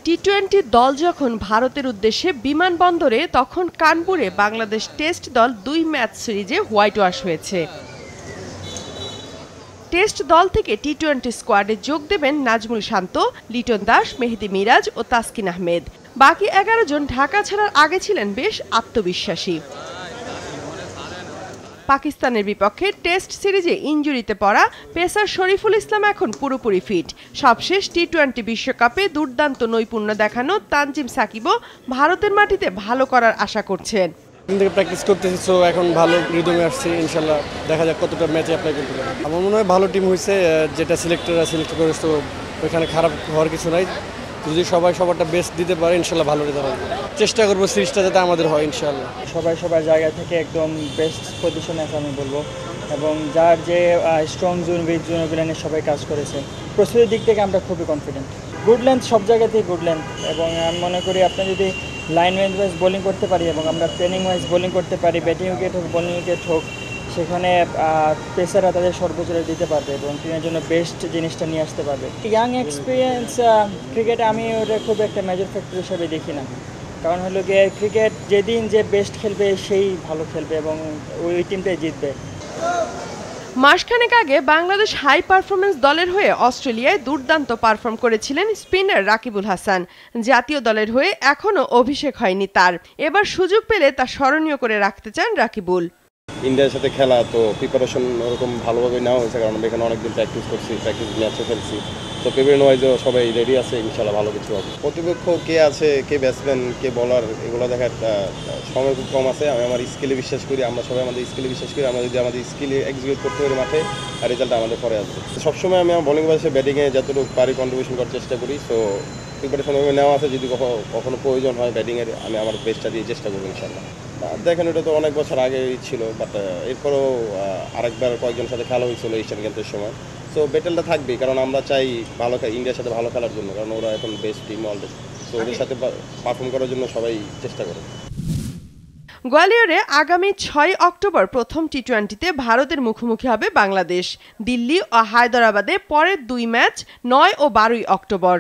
টি-20 দল যখন ভারতের উদ্দেশ্যে বিমানবন্দরে, তখন কানপুরে বাংলাদেশ টেস্ট দল 2 ম্যাচ সিরিজে হোয়াইট ওয়াশ হয়েছে। টেস্ট দল থেকে টি-20 স্কোয়াডে যোগ দেবেন নাজমুল শান্ত, লিটন দাস, মেহেদী মিরাজ ও তাসকিন আহমেদ। বাকি 11 জন ঢাকা ছাড়ার আগে ছিলেন বেশ আত্মবিশ্বাসী। পাকিস্তানের বিপক্ষে টেস্ট সিরিজে ইনজুরিতে পড়া পেসার শরীফুল ইসলাম এখন পুরোপুরি ফিট। সবশেষ টি-20 বিশ্বকাপে দুর্দান্ত নৈপুণ্য দেখানো তানজিম সাকিবও ভারতের মাটিতে ভালো করার আশা করছেন। প্র্যাকটিস করতেছি, তো এখন ভালো রিদমে আসছি। ইনশাল্লাহ দেখা যাক কতটা ম্যাচে অ্যাপ্লাই করতে পারে। আমার মনে হয় ভালো টিম হয়েছে, যেটা সিলেক্টররা সিলেক্ট করেছে, তো ওইখানে খারাপ হওয়ার কিছু নাই। যদি সবাই সবারটা বেস্ট দিতে পারে ইনশাল্লাহ ভালো রেজাল্ট হবে। চেষ্টা করবো সিরিজটা যাতে আমাদের হয় ইনশাল্লাহ। সবার জায়গা থেকে একদম বেস্ট পজিশনে আছে আমি বলবো, এবং যার যে স্ট্রং জোন, উইক জোন, ওগুলো নিয়ে সবাই কাজ করেছে। প্রস্তুতির দিক থেকে আমরা খুবই কনফিডেন্ট। গুড লেন্থ সব জায়গাতেই গুড লেন্থ, এবং আমি মনে করি আপনি যদি লাইন ওয়াইজ বোলিং করতে পারি এবং আমরা ট্রেনিং ওয়াইজ বোলিং করতে পারি, ব্যাটিং উইকেট হোক বোলিং উইকেট হোক, সেখানে পেসাররা তাদের সর্বোচ্চ দিতে পারবে এবং টিমের জন্য বেস্ট জিনিসটা নিয়ে আসতে পারবে। ইয়াং এক্সপিরিয়েন্স ক্রিকেটে আমি ওটা খুব একটা মেজর ফ্যাক্টর হিসেবে দেখি না, কারণ হলো গিয়ে ক্রিকেট যেদিন যে বেস্ট খেলবে সেই ভালো খেলবে এবং ওই টিমটাই জিতবে। মাসখানেক আগে বাংলাদেশ হাই পারফরমেন্স দলের হয়ে অস্ট্রেলিয়ায় দুর্দান্ত পারফর্ম করেছিলেন স্পিনার রাকিবুল হাসান। জাতীয় দলের হয়ে এখনও অভিষেক হয়নি তার। এবার সুযোগ পেলে তা স্মরণীয় করে রাখতে চান রাকিবুল। ইন্ডিয়ার সাথে খেলা, তো প্রিপারেশন ওরকম ভালোভাবে নেওয়া হয়েছে, কারণ আমরা এখানে অনেকদিন প্র্যাকটিস করছি, প্র্যাকটিস ম্যাচও খেলছি, তো প্রিপারেশন ওয়াইজও সবাই রেডি আছে, ইনশাল্লাহ ভালো কিছু হবে। প্রতিপক্ষ কে আছে, কে ব্যাটসম্যান, কে বলার, এগুলো দেখার সময় খুব কম আছে। আমি আমার স্কিলে বিশ্বাস করি, আমরা সবাই আমাদের স্কিলে বিশ্বাস করি। আমরা যদি আমাদের স্কিলে এক্সিকিউট করতে পারি মাঠে, আর রেজাল্ট আমাদের পরে আসবে। সবসময় আমি আমার বোলিং বাসে ব্যাটিংয়ে যতটুকু পারি কন্ট্রিবিউশন করার চেষ্টা করি। তো প্রিপারেশন ওইভাবে নেওয়া আছে, যদি কখনো প্রয়োজন হয় ব্যাটিংয়ের, আমি আমার বেস্টটা দিয়ে চেষ্টা করবো ইনশাল্লাহ। দেখেন, ওটা তো অনেক বছর আগেই ছিল, বাট এরপরও আরেকবার কয়েকজনের সাথে খেলা হয়েছিল এশিয়ান গেমসের সময়। সো ব্যাটেলটা থাকবেই, কারণ আমরা চাই ভালো ইন্ডিয়ার সাথে ভালো খেলার জন্য, কারণ ওরা এখন বেস্ট টিম অলরেডি। সো ওদের সাথে পারফর্ম করার জন্য সবাই চেষ্টা করে। গোয়ালিয়রে আগামী 6 অক্টোবর প্রথম টি-20তে ভারতের মুখোমুখি হবে বাংলাদেশ। দিল্লি ও হায়দরাবাদে পরের 2 ম্যাচ 9 ও 12 অক্টোবর।